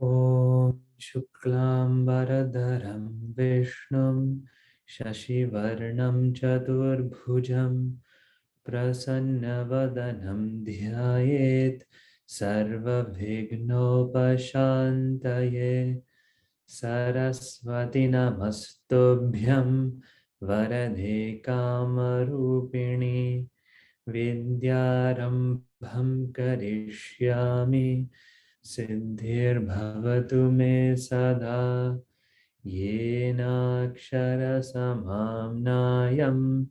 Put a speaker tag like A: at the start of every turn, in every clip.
A: Om Shuklam Varadaram Vishnum Shashivarnam Chaturbhujam Prasannavadanam Dhyayet Sarva Vignopashantaye Saraswati Namastubhyam Varade Kamarupini Vidyarambham Karishyami Siddhir me sada Yenakshara samamnayam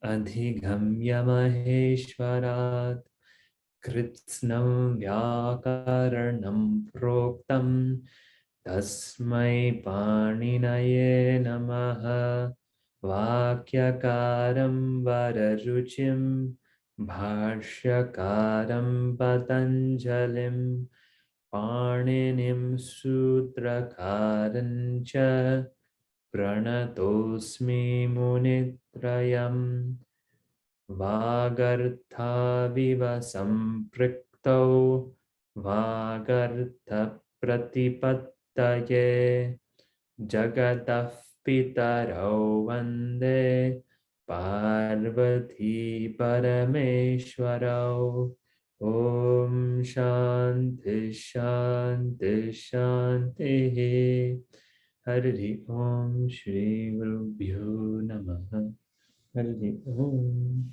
A: Adhigamya maheshwarat Kritsnam vyakaranam proktam Tasmai paninaye namaha Vakyakaram vararuchim Bhashyakaram patanjalim Paninim Sutrakarancha Pranatosmi Munitrayam Vagartha Viva Sampriktau Vagartha Pratipattaye Jagatah Pitarau Vande Parvati Parameshwarau Om Shanti Shanti Shanti Hari Om Shri Gurubhyo Namaha Hari Om.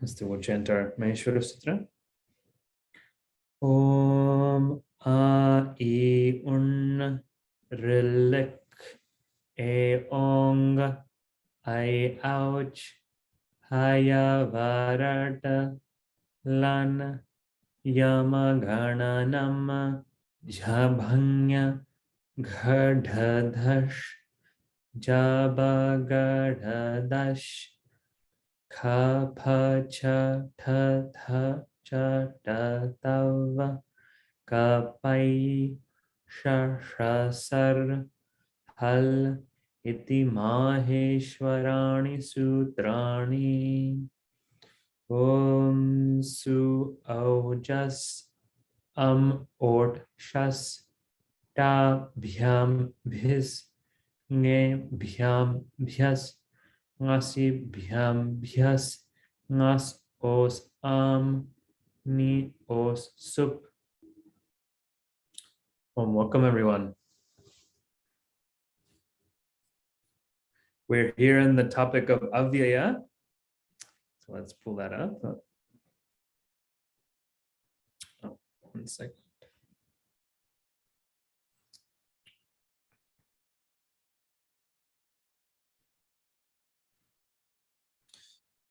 A: Let's we'll chant our Maheshwara Sutra. Om A I Un Rilik E Ong I Ouch Haya Varata Lan Yamagananam Jabhanya Ghadadash Jabagadadash Kapacha Tatha Chatatava Kapai Shashasar Hal Iti Maheshwarani Sutrani Om Su Aujas Ot Shas Ta Bhyam Bhis Nge Bhyam Bhyas Ngasi Bhyam Bhyas Ngas Os Ni Os Sup. Welcome everyone. We're here in the topic of Avyaya. So let's pull that up. Oh, 1 second.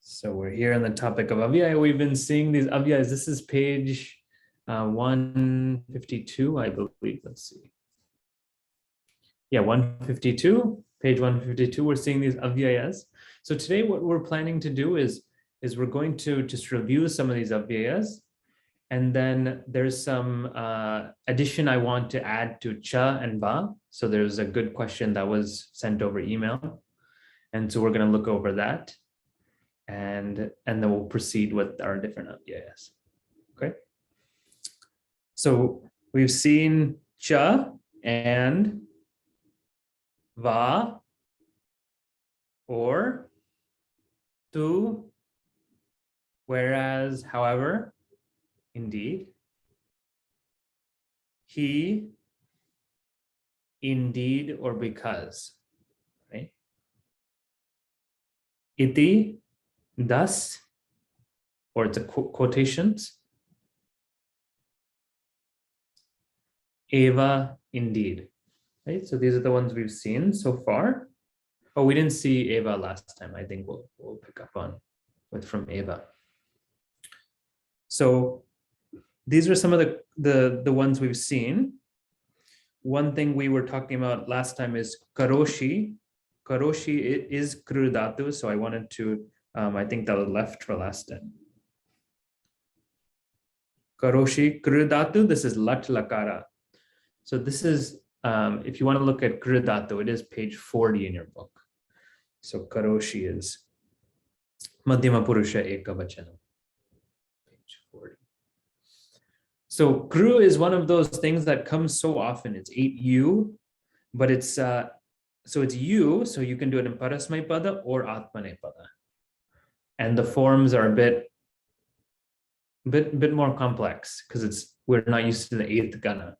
A: So we're here on the topic of Avyaya. We've been seeing these Avyayas. This is page 152, I believe. Let's see. Yeah, 152, page 152. We're seeing these Avyayas. So today what we're planning to do is we're going to just review some of these Avyayas. And then there's some addition I want to add to cha and va. So there's a good question that was sent over email. And so we're going to look over that. And then we'll proceed with our different avyayas. Okay. So we've seen cha and va or tu, whereas, however, indeed, he, indeed, or because, right? Iti, thus, or it's a quotations. Eva, indeed, right? So these are the ones we've seen so far. Oh, we didn't see Eva last time. I think we'll pick up on with from Eva. So these are some of the ones we've seen. One thing we were talking about last time is karoshi. Karoshi is kru dhatu, so I wanted to, I think that was left for last time. Karoshi kru dhatu, this is lat lakara. So this is, if you want to look at kru dhatu, it is page 40 in your book. So karoshi is Madhyama Purusha Ekavachanam. Page 40. So kru is one of those things that comes so often. It's 8u, but it's so it's you, so you can do it in Parasmaipada or Atmanepada. And the forms are a bit more complex because we're not used to the 8th gana.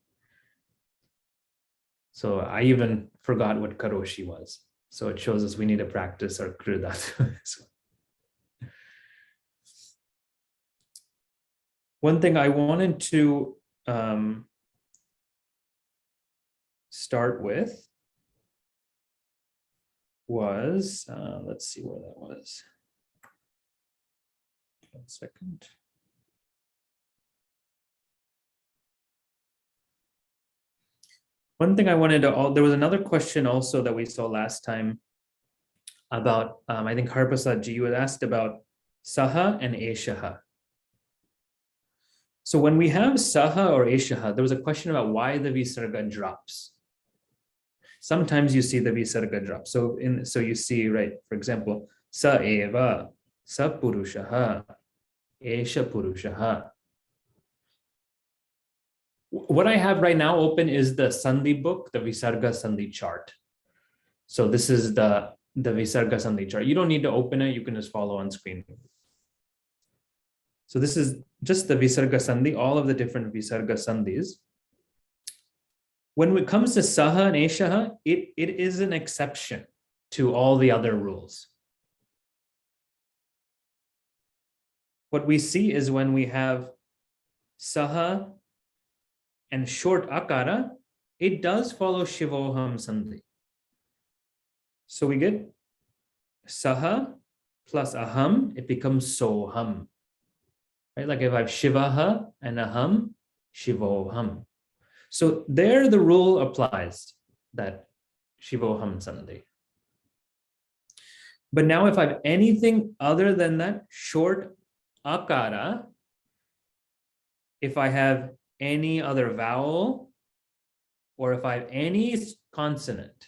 A: So I even forgot what karoshi was. So it shows us we need to practice our kru dhatu. One thing I wanted to start with was, let's see where that was. 1 second. One thing I wanted to, there was another question also that we saw last time about, I think Harprasad ji, you had asked about saha and eshaha. So when we have saha or eshaha, there was a question about why the visarga drops. Sometimes you see the visarga drop. So you see, right, for example, sa eva, sa purushaha, esha purushaha. What I have right now open is the Sandhi book, the Visarga Sandhi chart. So this is the Visarga Sandhi chart. You don't need to open it, you can just follow on screen. So this is just the Visarga Sandhi, all of the different Visarga Sandhis. When it comes to Saha and Eshaha, it is an exception to all the other rules. What we see is when we have Saha and short akara, it does follow Shivoham Sandhi. So we get Saha plus Aham, it becomes Soham. Right? Like if I have Shivaha and Aham, Shivoham. So there the rule applies, that Shivoham Sandhi. But now if I have anything other than that short akara, if I have any other vowel, or if I have any consonant.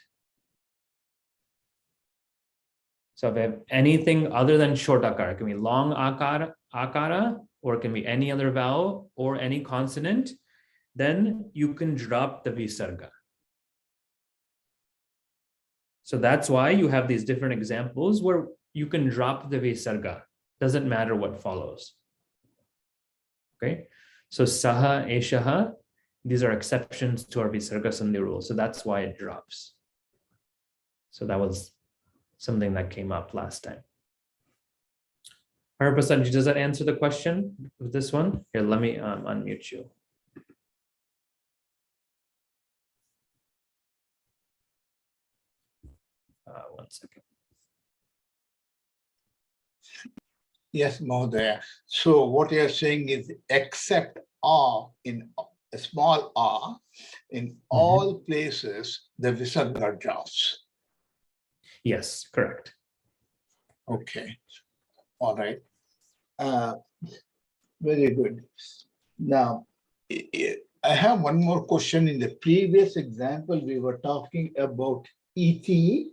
A: So if I have anything other than short akara, it can be long akara, or it can be any other vowel or any consonant, then you can drop the visarga. So that's why you have these different examples where you can drop the visarga. Doesn't matter what follows. Okay. So saha, eshaha, these are exceptions to our visarga sandhi rule. So that's why it drops. So that was something that came up last time. Harprasad, does that answer the question with this one? Here, let me unmute you. 1 second.
B: Yes, Mahodaya. So what you're saying is except a in a small a, in all places, the visarga drops.
A: Yes, correct.
B: Okay. All right. Very good. Now, I have one more question. In the previous example, we were talking about iti.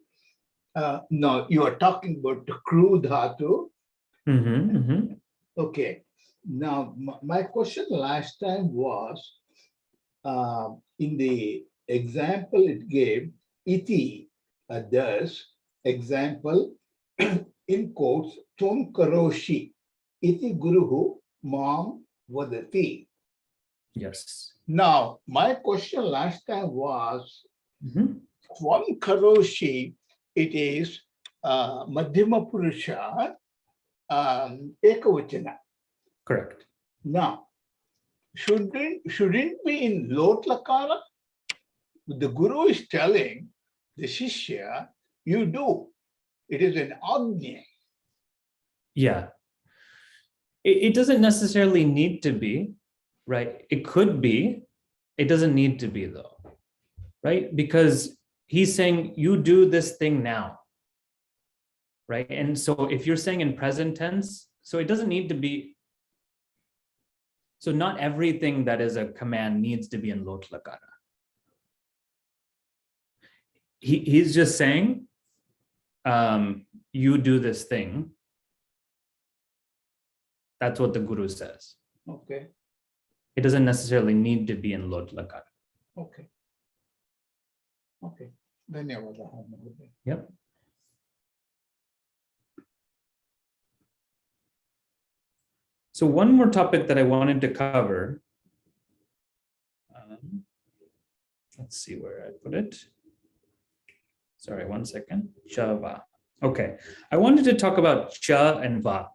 B: No, you are talking about the kru dhatu. Okay. Now, my question last time was, in the example it gave, iti, thus, example, in quotes, tum karoshi, iti guruhu, mam vadati.
A: Yes.
B: Now, my question last time was, from karoshi, it is madhyama purusha, ekavachana.
A: Correct.
B: Now, shouldn't be in lot lakara? The guru is telling the shishya, you do. It is an agnya.
A: Yeah. It doesn't necessarily need to be, right? It could be. It doesn't need to be though, right? Because he's saying you do this thing now, right? And so if you're saying in present tense, so it doesn't need to be. So not everything that is a command needs to be in lot lakara. He's just saying, you do this thing, That's what the guru says.
B: Okay.
A: It doesn't necessarily need to be in Lot Lakar.
B: Okay. Okay. Dhanyawada.
A: Yep. So one more topic that I wanted to cover. Let's see where I put it. Sorry, one second. Cha va. Okay. I wanted to talk about cha and va.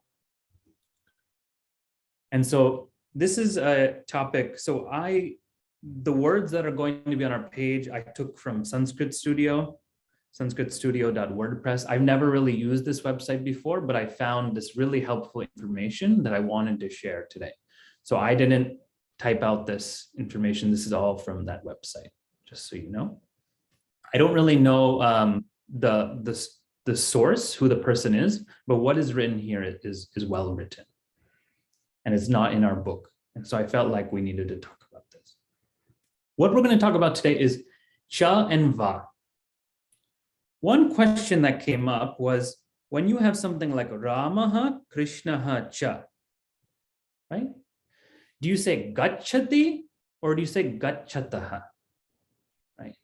A: And so this is a topic. So the words that are going to be on our page, I took from Sanskrit Studio, sanskritstudio.wordpress. I've never really used this website before, but I found this really helpful information that I wanted to share today. So I didn't type out this information. This is all from that website, just so you know. I don't really know the source, who the person is, but what is written here is well written. And it's not in our book. And so I felt like we needed to talk about this. What we're going to talk about today is cha and va. One question that came up was when you have something like Ramaha, Krishnaha, cha, right? Do you say gacchati or do you say gacchataha, right?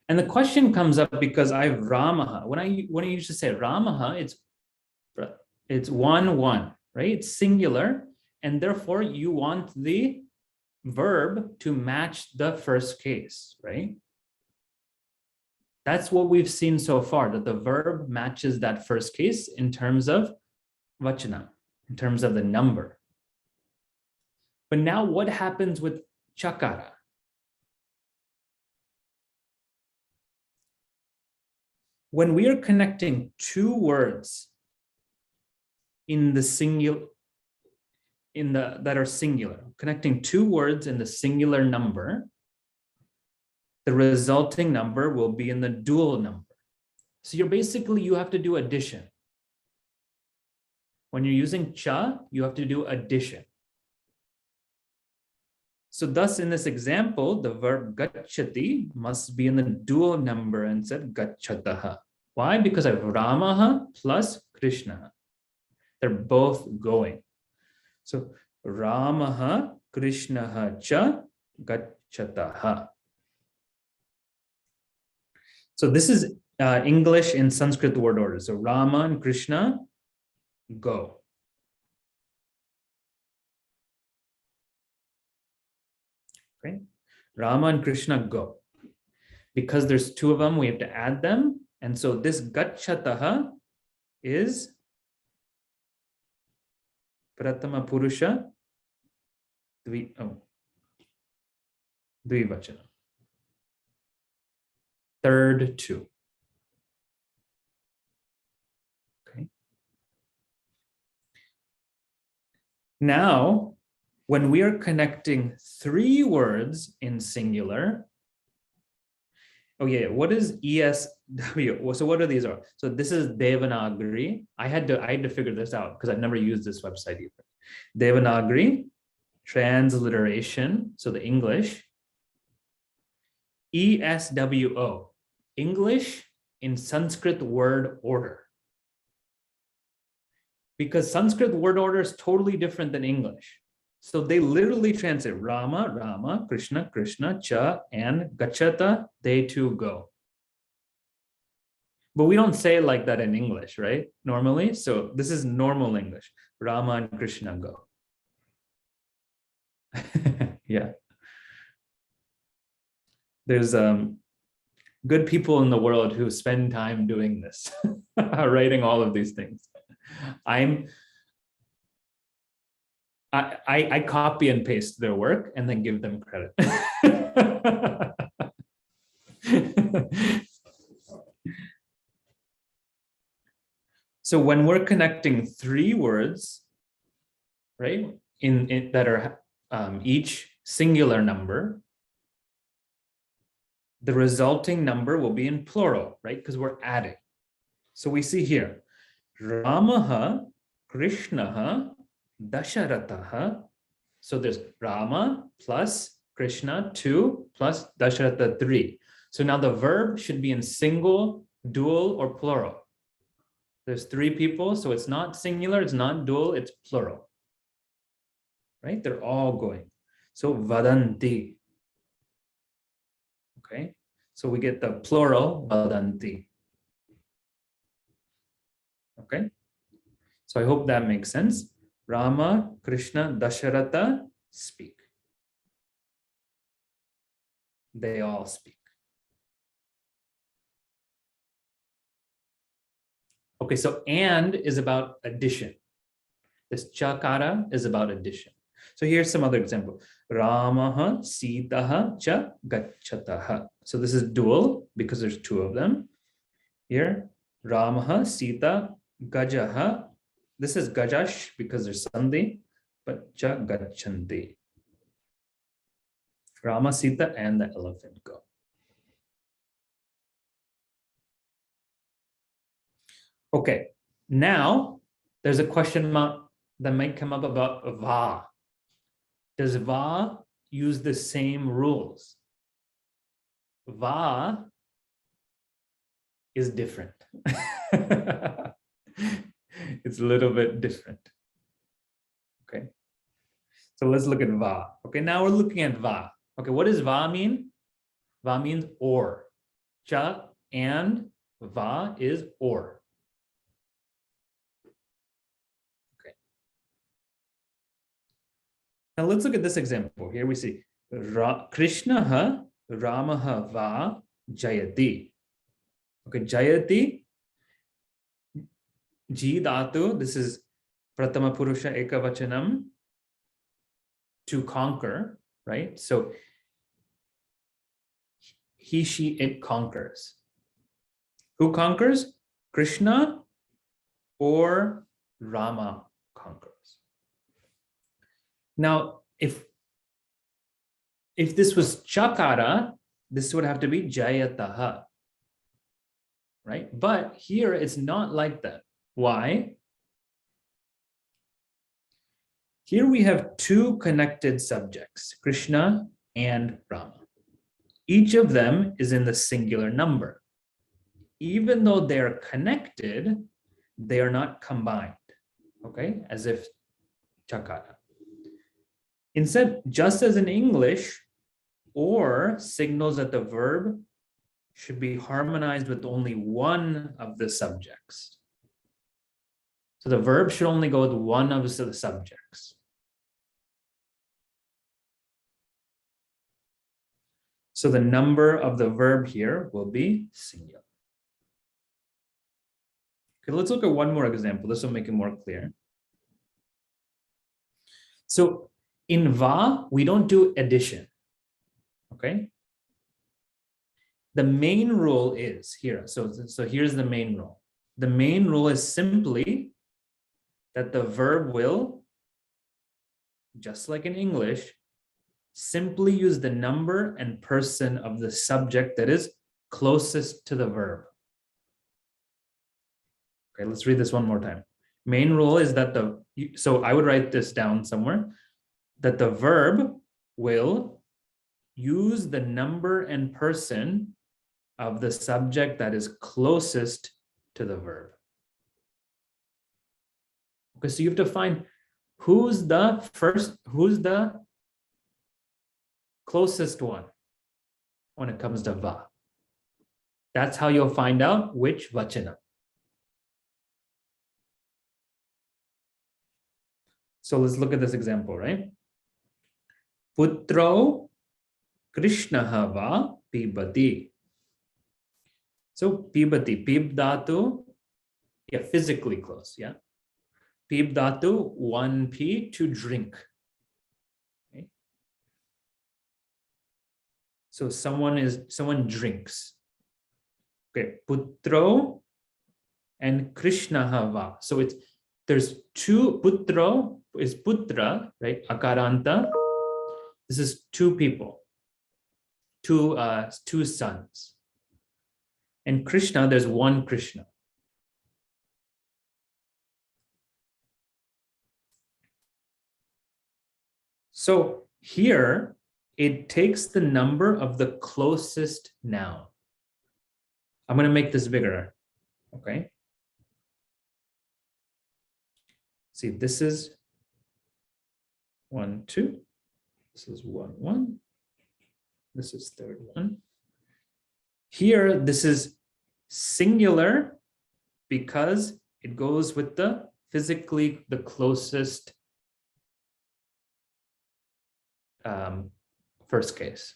A: And the question comes up because I have Ramaha. When I used to say Ramaha, it's 1, 1, right? It's singular, and therefore you want the verb to match the first case, right? That's what we've seen so far, that the verb matches that first case in terms of vachana, in terms of the number. But now what happens with chakara? When we are connecting two words in the singular, that are singular, connecting two words in the singular number, the resulting number will be in the dual number. So you have to do addition. When you're using cha, you have to do addition. So thus in this example, the verb gacchati must be in the dual number and said gacchataha. Why? Because I have Ramaha plus Krishnaha. They're both going. So Ramaha, Krishnaha cha gacchataha. So this is English in Sanskrit word order. So Rama and Krishna, go. Okay. Rama and Krishna, go. Because there's two of them, we have to add them. And so this gacchataha is Pratama Purusha Dvivachana. Third two. Okay. Now, when we are connecting three words in singular, what is ESW? So what are these? So this is Devanagari. I had to figure this out because I've never used this website either. Devanagari, transliteration, so the English. ESWO, English in Sanskrit word order. Because Sanskrit word order is totally different than English. So they literally translate Rama, Rama, Krishna, Krishna, cha, and gachata, they too go. But we don't say like that in English, right? Normally. So this is normal English. Rama and Krishna go. Yeah. There's good people in the world who spend time doing this, writing all of these things. I copy and paste their work and then give them credit. So when we're connecting three words, right, in that are each singular number, the resulting number will be in plural, right? Because we're adding. So we see here, Ramaha, Krishnaha, Dasharataha. So there's Rama plus Krishna 2 plus Dasharatha 3. So now the verb should be in single, dual, or plural. There's three people, so it's not singular, it's not dual, it's plural. right? They're all going. So vadanti. Okay, so we get the plural vadanti. Okay, so I hope that makes sense. Rama, Krishna, Dasharatha speak. They all speak. Okay, so and is about addition. This chakara is about addition. So here's some other example. Ramaha, Sitaha, cha gacchataha. So this is dual because there's two of them. Here, Ramaha, Sita, Gajaha. This is Gajash because there's Sandhi, but cha gachanti. Rama, Sita, and the elephant go. Okay, now there's a question mark that might come up about va. Does va use the same rules? Va is different. It's a little bit different. Okay, so let's look at va. Okay, now we're looking at va. Okay, what does va mean? Va means or. Cha and va is or. Now let's look at this example. Here we see Krishnaha Ramaha va jayati. Okay, jayati, ji dhatu, this is pratama purusha ekavachanam, to conquer, right? So he, she, it conquers. Who conquers? Krishna or Rama conquers. Now, if this was chakara, this would have to be jayataha, right? But here it's not like that. Why? Here we have two connected subjects, Krishna and Rama. Each of them is in the singular number. Even though they're connected, they are not combined, okay? As if chakara. Instead, just as in English, or signals that the verb should be harmonized with only one of the subjects. So the verb should only go with one of the subjects. So the number of the verb here will be singular. Okay, let's look at one more example. This will make it more clear. So in va, we don't do addition, okay? The main rule is here. So here's the main rule. The main rule is simply that the verb will, just like in English, simply use the number and person of the subject that is closest to the verb. Okay, let's read this one more time. Main rule is that so I would write this down somewhere, that the verb will use the number and person of the subject that is closest to the verb. Okay, so you have to find who's the closest one when it comes to va. That's how you'll find out which vachana. So let's look at this example, right? Putro Krishnaha va pibati. So pibati, pib dhatu, yeah, physically close, yeah. Pib dhatu, 1p, to drink. Okay. So someone drinks. Okay, putro and Krishnaha va. So there's two, putro is putra, right? Akaranta. This is two people, two sons. And Krishna, there's one Krishna. So here, it takes the number of the closest noun. I'm going to make this bigger, okay? See, this is 1, 2. This is 1, 1. This is third one. Here, this is singular because it goes with the physically the closest first case.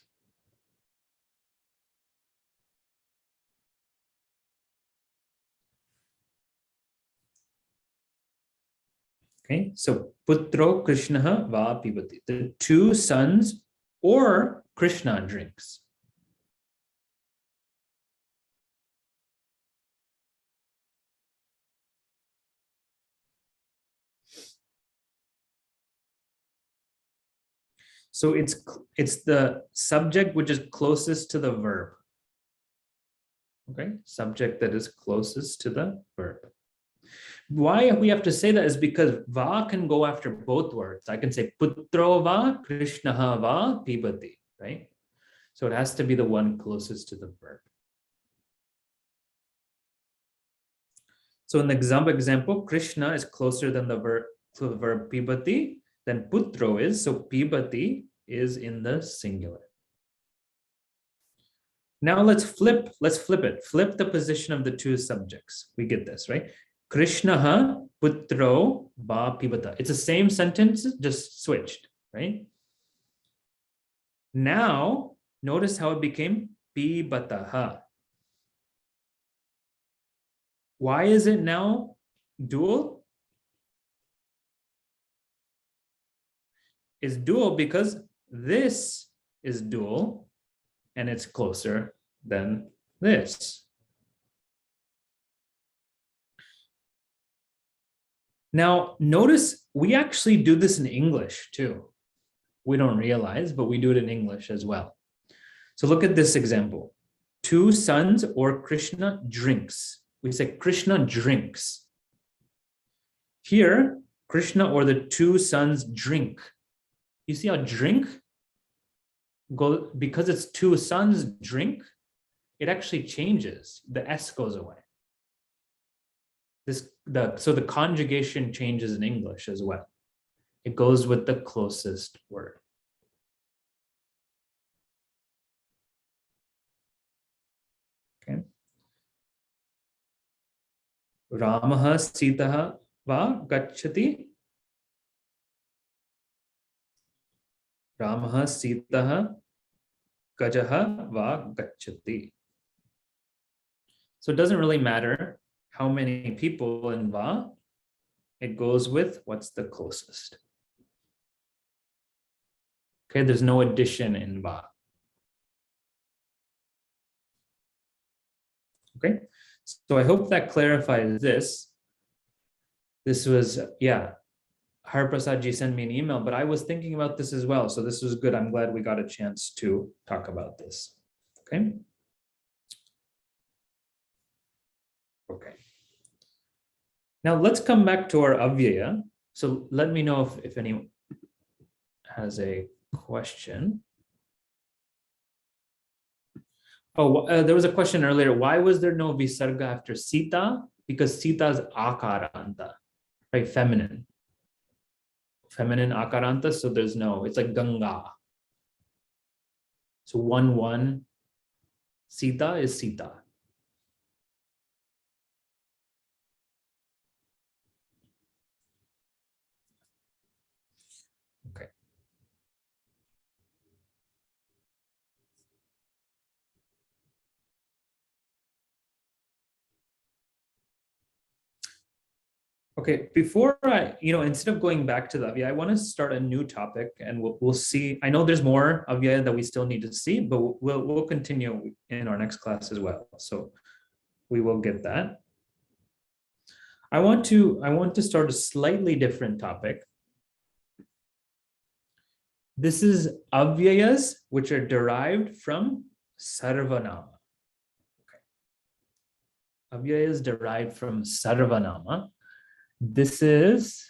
A: Okay, so putro Krishna va pibati. The two sons or Krishna drinks. So it's the subject which is closest to the verb. Okay, subject that is closest to the verb. Why we have to say that is because va can go after both words. I can say putro va Krishna va pibati, right? So it has to be the one closest to the verb. So in the example, Krishna is closer than the verb to the verb pibati than putro is. So pibati is in the singular. Now let's flip it. Flip the position of the two subjects. We get this, right? Krishna putro va pibata. It's the same sentence, just switched, right? Now, notice how it became pibataha. Why is it now dual? It's dual because this is dual and it's closer than this. Now, notice we actually do this in English too. We don't realize, but we do it in English as well. So look at this example. Two sons or Krishna drinks. We say Krishna drinks. Here, Krishna or the two sons drink. You see how drink go because it's two sons drink, it actually changes. The S goes away. So the conjugation changes in English as well. It goes with the closest word. Okay. Ramaha Sitaha va gacchati. Ramaha Sitaha gajaha va gacchati. So it doesn't really matter how many people in va. It goes with what's the closest. Okay, there's no addition in va. Okay, so I hope that clarifies this. This was, yeah, Harprasad ji sent me an email, but I was thinking about this as well. So this was good. I'm glad we got a chance to talk about this. Okay. Okay. Now let's come back to our avyaya. So let me know if anyone has a question. Oh, there was a question earlier. Why was there no visarga after Sita? Because Sita is akaranta, right? Feminine. Feminine akaranta, so there's no, it's like Ganga. So 1-1, Sita is Sita. Okay. Okay, before instead of going back to the Avyaya, I want to start a new topic and we'll see. I know there's more Avyaya that we still need to see, but we'll continue in our next class as well. So we will get that. I want to start a slightly different topic. This is avyayas, which are derived from sarvanāma. Okay. Avyayas derived from sarvanāma. This is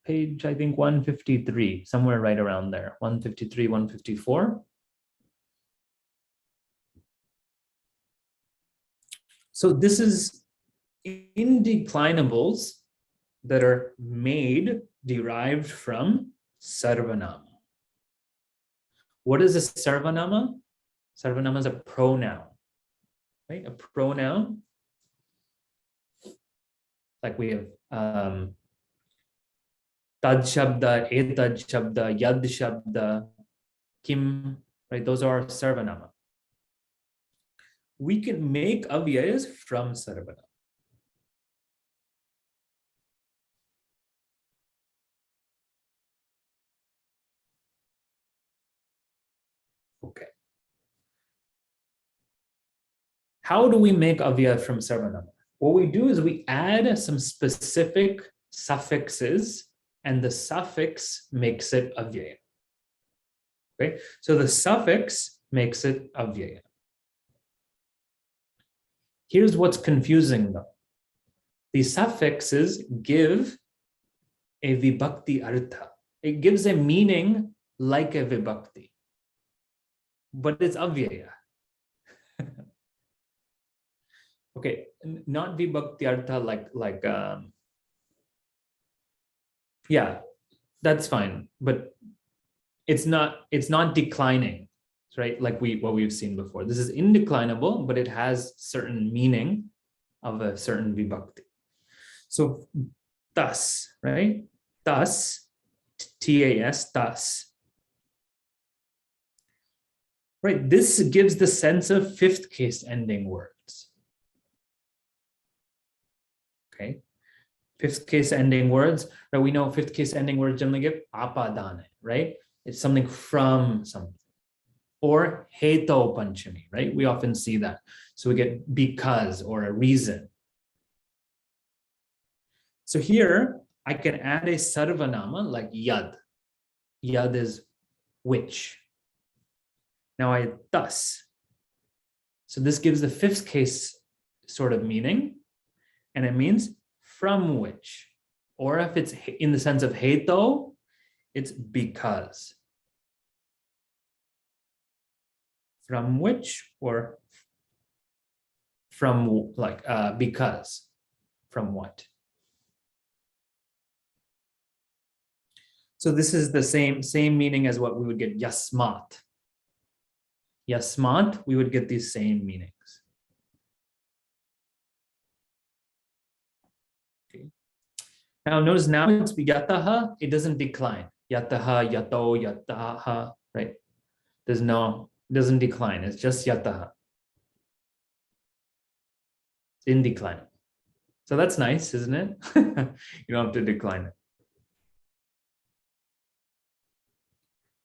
A: page, I think, 153, somewhere right around there, 153, 154. So this is indeclinables that are made derived from sarvanāma. What is a sarvanāma? Sarvanāma is a pronoun, right? A pronoun, like we have tad shabda, etad shabda, yad shabda, kim, right? Those are sarvanāma. We can make avyayas from sarvanāma. Okay. How do we make avyaya from sarvanāma? What we do is we add some specific suffixes, and the suffix makes it avyaya. Okay, so the suffix makes it avyaya. Here's what's confusing though. The suffixes give a vibhakti artha. It gives a meaning like a vibhakti, but it's avyaya. Okay, not vibhakti artha like yeah, that's fine, but it's not declining, right? Like what we've seen before. This is indeclinable, but it has certain meaning of a certain vibhakti. So thus, right? Thus, tas, thus. Right, this gives the sense of fifth case ending words. Okay, fifth case ending words, right? We know fifth case ending words generally give apadane, right? It's something from something. Or heto panchami, right? We often see that. So we get because or a reason. So here I can add a sarvanāma like yad. Yad is which. Now I thus. So this gives the fifth case sort of meaning, and it means from which. Or if it's in the sense of heto, it's because. From which, or from like because. From what? So this is the same meaning as what we would get yasmat. Yasmat, we would get these same meanings. Okay. Now notice now it's yataha, it doesn't decline. Yataha, yato, yataha, right? There's no, it doesn't decline, it's just yataha. It's in decline. So that's nice, isn't it? You don't have to decline it.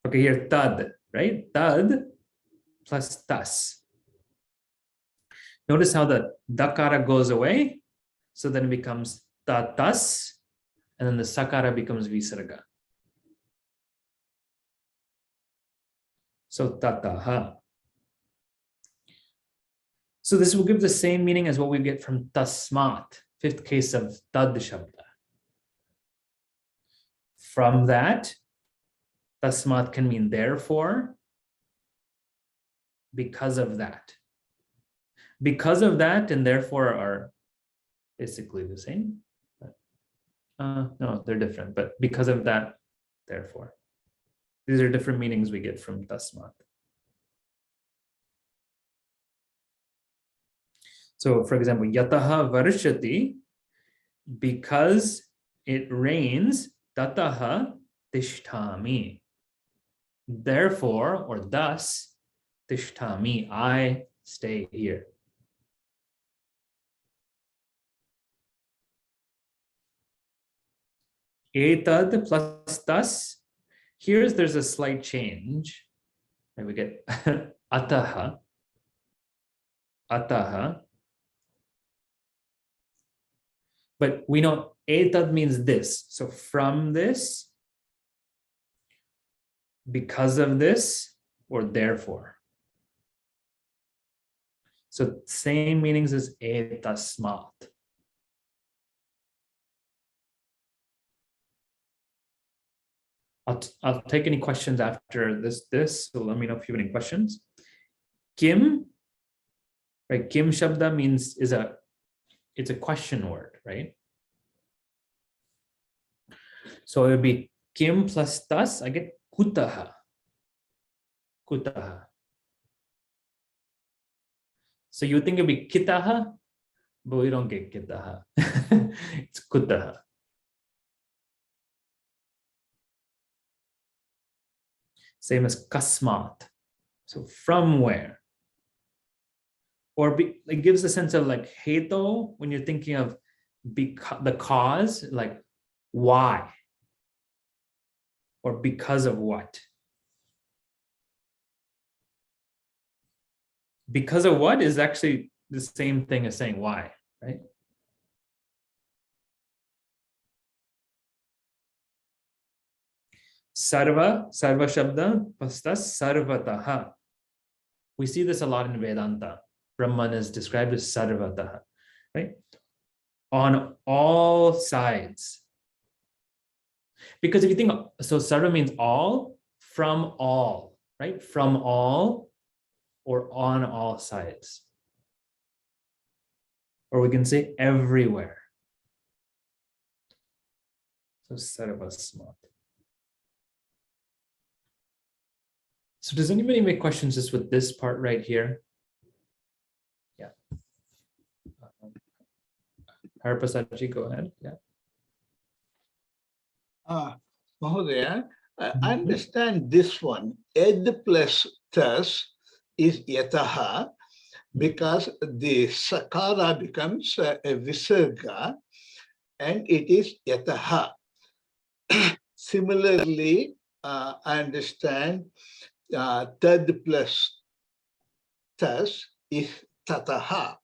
A: Okay, here tad, right? Tad plus tas. Notice how the dakara goes away. So then it becomes tatas, and then the sakara becomes visarga. So tataha. So this will give the same meaning as what we get from tasmat, fifth case of tad shabda. From that, tasmat can mean therefore, because of that. Because of that and therefore are basically the same. No, they're different, but because of that, therefore. These are different meanings we get from tasmat. So for example, yataha varshati, because it rains, tataha tishtami. Therefore, or thus, tishtami, I stay here. Etad plus thus. There's a slight change. And we get ataha. Ataha. But we know etad means this. So from this, because of this, or therefore. So same meanings as etasmat. I'll take any questions after this. So let me know if you have any questions. Kim, right? Kim shabda means it's a question word, right? So it would be kim plus tas, I get kutaha. Kutaha. So you think it'd be kitaha, but we don't get kitaha. It's kutaha. Same as kasmat. So from where? Or it gives a sense of like heto when you're thinking of the cause, like why? Or because of what? Because of what is actually the same thing as saying why, right? Sarva shabda pastas sarvataha. We see this a lot in Vedanta. Brahman is described as sarvataha, right? On all sides. Because if you think, so sarva means all, from all, right? From all or on all sides. Or we can say everywhere. So sarvasmat. So does anybody make questions just with this part right here? Yeah. Hariprasadji, go ahead. Yeah.
B: Mahodaya, I understand this one. Ed plus tas is yataha because the sakara becomes a visarga and it is yataha. Similarly, I understand tad plus tas is tataha.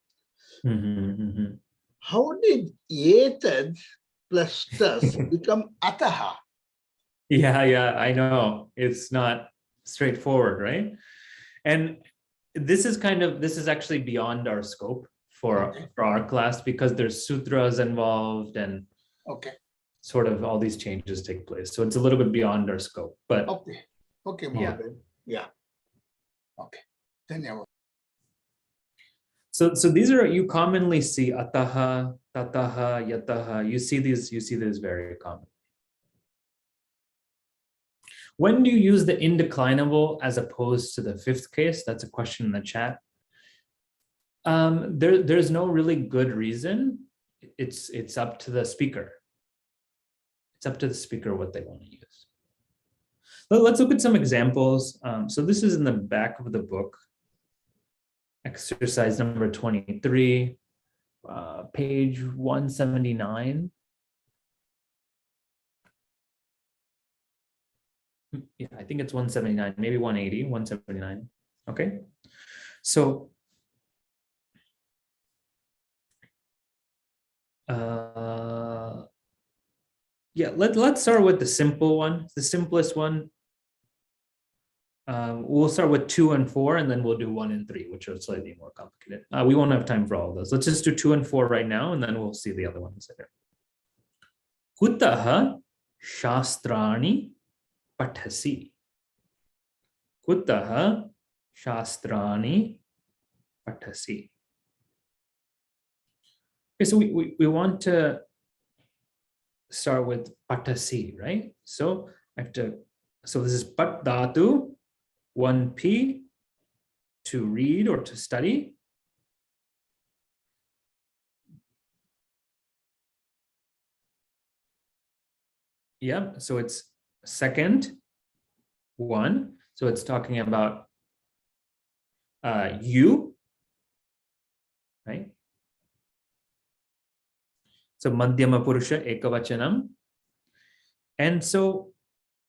B: How did etad plus tas become ataha?
A: Yeah, I know. It's not straightforward, right? And this is actually beyond our scope for our class because there's sutras involved and sort of all these changes take place. So it's a little bit beyond our scope, but
B: okay, yeah. Okay. Dhanyavad.
A: So these are, you commonly see ataha, tataha, yataha. You see these very common. When do you use the indeclinable as opposed to the fifth case? That's a question in the chat. There's no really good reason. It's up to the speaker. It's up to the speaker what they want to use. Let's look at some examples. So this is in the back of the book. Exercise number 23, page 179. Yeah, I think it's 179, maybe 180, 179. Okay. So yeah, let's start with the simple one, the simplest one. We'll start with 2 and 4, and then we'll do 1 and 3, which are slightly more complicated. We won't have time for all of those. Let's just do 2 and 4 right now, and then we'll see the other ones later. Kutaha shastrani pathasi. Kutaha shastrani pathasi. Okay, so we want to start with patasi, right? So I have to, so this is pat dhatu, 1p, to read or to study. Yeah, so it's second one. So it's talking about you, right? So madhyama purusha ekavachanam. And so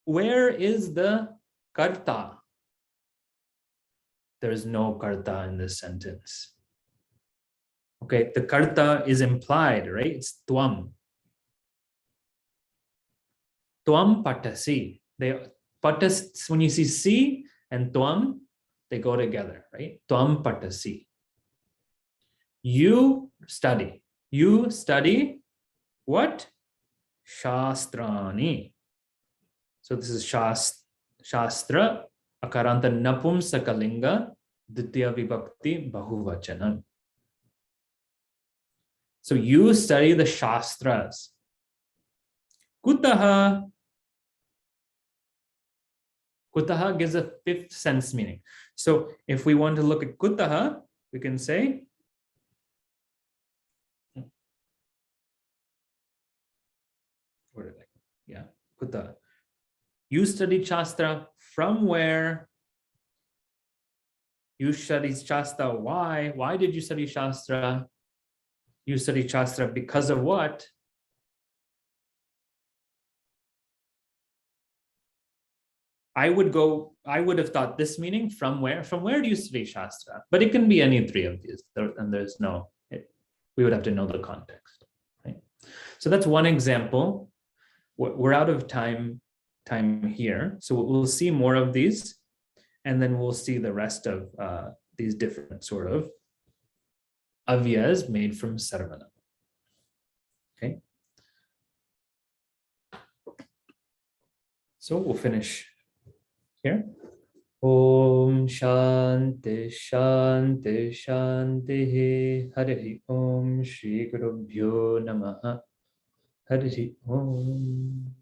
A: where is the karta? There's no karta in this sentence. Okay, the karta is implied, right? It's tvam. Tvam patasi. Patas, when you see si and tvam, they go together, right? Tvam patasi. You study. You study what? Shastrani. So this is shastra, akaranta napumsakalinga, ditya vibhakti bahuvachanam. So you study the shastras. Kutaha. Kutaha gives a fifth sense meaning. So if we want to look at kutaha, we can say, where did I go? Yeah, kutaha. You studied Shastra from where? You studied Shastra. Why? Why did you study Shastra? You studied Shastra because of what? I would have thought this meaning from where? From where do you study Shastra? But it can be any three of these, and there's no, we would have to know the context. Right? So that's one example. We're out of time here. So we'll see more of these, and then we'll see the rest of these different sort of avyayas made from sarvana. Okay. So we'll finish here. Om Shanti Shanti Shanti Harihi Om Shri Gurubhyo Namaha Harihi Om.